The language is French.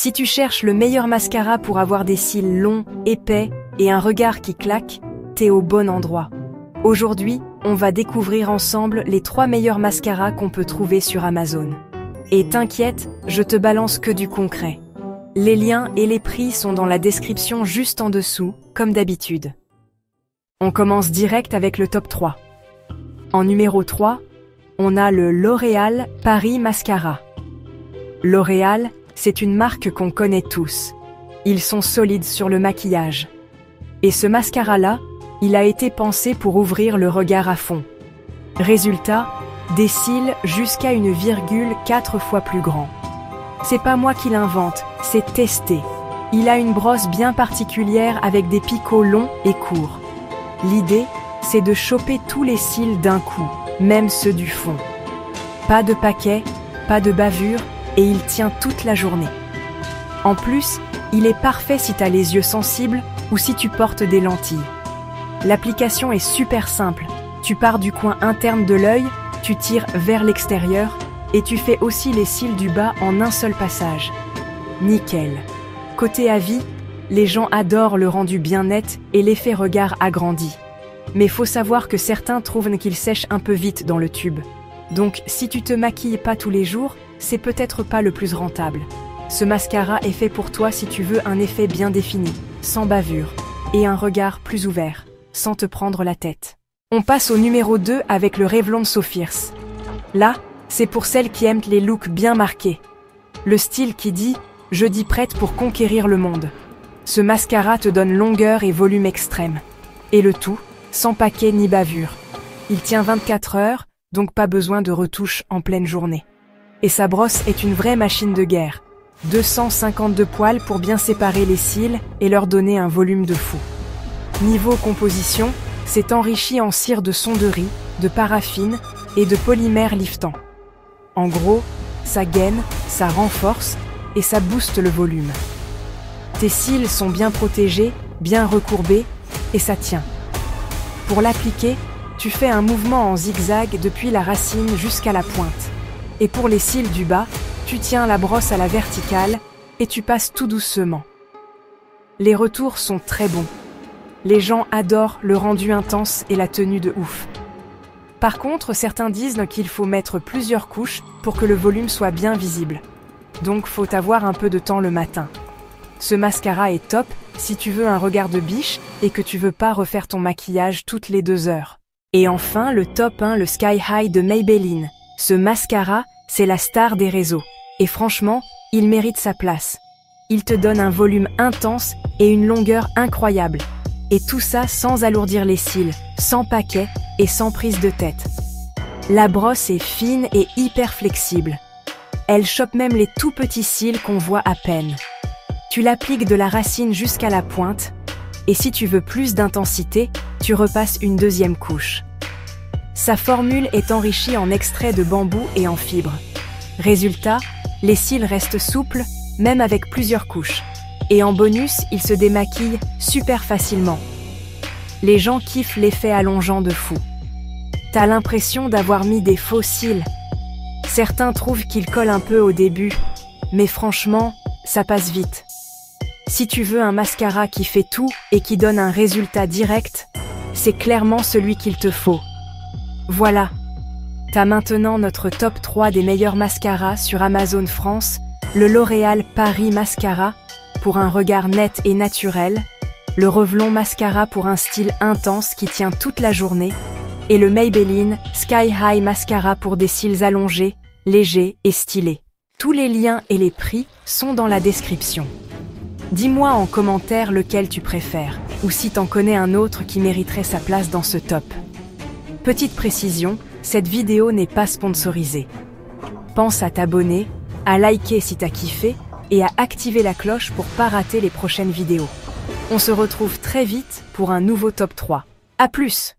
Si tu cherches le meilleur mascara pour avoir des cils longs, épais et un regard qui claque, t'es au bon endroit. Aujourd'hui, on va découvrir ensemble les 3 meilleurs mascaras qu'on peut trouver sur Amazon. Et t'inquiète, je te balance que du concret. Les liens et les prix sont dans la description juste en dessous, comme d'habitude. On commence direct avec le top 3. En numéro 3, on a le L'Oréal Paris Mascara. L'Oréal, c'est une marque qu'on connaît tous. Ils sont solides sur le maquillage. Et ce mascara-là, il a été pensé pour ouvrir le regard à fond. Résultat, des cils jusqu'à une virgule 4 fois plus grand. C'est pas moi qui l'invente, c'est testé. Il a une brosse bien particulière avec des picots longs et courts. L'idée, c'est de choper tous les cils d'un coup, même ceux du fond. Pas de paquet, pas de bavure, et il tient toute la journée. En plus, il est parfait si t'as les yeux sensibles ou si tu portes des lentilles. L'application est super simple. Tu pars du coin interne de l'œil, tu tires vers l'extérieur et tu fais aussi les cils du bas en un seul passage. Nickel. Côté avis, les gens adorent le rendu bien net et l'effet regard agrandi. Mais faut savoir que certains trouvent qu'il sèche un peu vite dans le tube. Donc si tu te maquilles pas tous les jours, c'est peut-être pas le plus rentable. Ce mascara est fait pour toi si tu veux un effet bien défini, sans bavure, et un regard plus ouvert, sans te prendre la tête. On passe au numéro 2 avec le Revlon So Fierce. Là, c'est pour celles qui aiment les looks bien marqués. Le style qui dit « Je dis prête pour conquérir le monde ». Ce mascara te donne longueur et volume extrême. Et le tout, sans paquet ni bavure. Il tient 24 heures, donc pas besoin de retouche en pleine journée. Et sa brosse est une vraie machine de guerre. 252 poils pour bien séparer les cils et leur donner un volume de fou. Niveau composition, c'est enrichi en cire de sonderie, de paraffine et de polymère liftant. En gros, ça gaine, ça renforce et ça booste le volume. Tes cils sont bien protégés, bien recourbés et ça tient. Pour l'appliquer, tu fais un mouvement en zigzag depuis la racine jusqu'à la pointe. Et pour les cils du bas, tu tiens la brosse à la verticale et tu passes tout doucement. Les retours sont très bons. Les gens adorent le rendu intense et la tenue de ouf. Par contre, certains disent qu'il faut mettre plusieurs couches pour que le volume soit bien visible. Donc faut avoir un peu de temps le matin. Ce mascara est top si tu veux un regard de biche et que tu veux pas refaire ton maquillage toutes les 2 heures. Et enfin, le top 1, le Sky High de Maybelline. Ce mascara, c'est la star des réseaux. Et franchement, il mérite sa place. Il te donne un volume intense et une longueur incroyable. Et tout ça sans alourdir les cils, sans paquet et sans prise de tête. La brosse est fine et hyper flexible. Elle chope même les tout petits cils qu'on voit à peine. Tu l'appliques de la racine jusqu'à la pointe, et si tu veux plus d'intensité, tu repasses une 2e couche. Sa formule est enrichie en extrait de bambou et en fibres. Résultat, les cils restent souples, même avec plusieurs couches. Et en bonus, ils se démaquillent super facilement. Les gens kiffent l'effet allongeant de fou. T'as l'impression d'avoir mis des faux cils. Certains trouvent qu'ils collent un peu au début, mais franchement, ça passe vite. Si tu veux un mascara qui fait tout et qui donne un résultat direct, c'est clairement celui qu'il te faut. Voilà, t'as maintenant notre top 3 des meilleurs mascaras sur Amazon France, le L'Oréal Paris Mascara pour un regard net et naturel, le Revlon Mascara pour un style intense qui tient toute la journée, et le Maybelline Sky High Mascara pour des cils allongés, légers et stylés. Tous les liens et les prix sont dans la description. Dis-moi en commentaire lequel tu préfères, ou si t'en connais un autre qui mériterait sa place dans ce top. Petite précision, cette vidéo n'est pas sponsorisée. Pense à t'abonner, à liker si t'as kiffé, et à activer la cloche pour pas rater les prochaines vidéos. On se retrouve très vite pour un nouveau top 3. À plus!